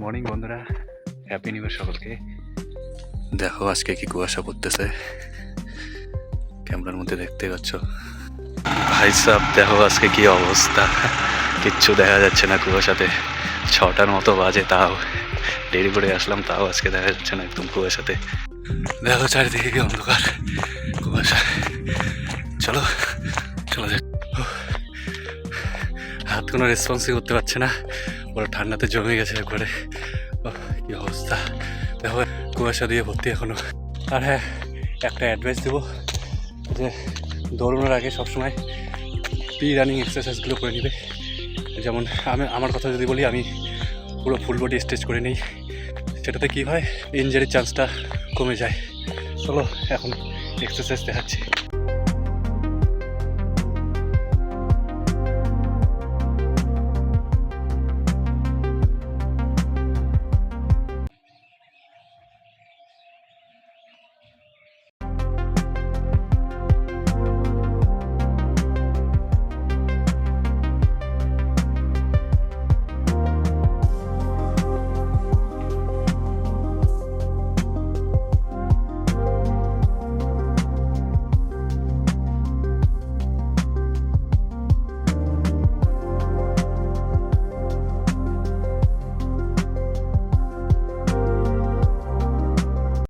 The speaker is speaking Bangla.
মর্নিং বন্ধুরা, হ্যাপি নিউ ইয়ার সকলকে। দেখো আজকে কি কুয়াশা পড়তেছে, ক্যামেরার মধ্যে দেখতে পাচ্ছ। ভাই সাহ দেখো আজকে কি অবস্থা, কিচ্ছু দেখা যাচ্ছে না কুয়াশাতে। 6টার মতো বাজে, তাও দেরি করে আসলাম, তাও আজকে দেখা যাচ্ছে না একদম কুয়াশাতে। দেখো চারিদিকে কি অন্ধকার, কুয়াশা। চলো চলো যাক। হাত কোনো রেসপন্সই করতে পারছে না, ওরা ঠান্ডাতে জমে গেছে একবারে। কি অবস্থা দেখো, কুয়াশা দিয়ে ভর্তি এখনো। আর হ্যাঁ, একটা অ্যাডভাইস দেবো যে দৌড়ানোর আগে সবসময় প্রি রানিং এক্সারসাইজগুলো করে নিবে। যেমন আমার কথা যদি বলি, আমি পুরো ফুল বডি স্ট্রেচ করে নিই, সেটাতে কী হয়, ইনজারির চান্সটা কমে যায়। চলো এখন এক্সারসাইজ দেখাচ্ছি।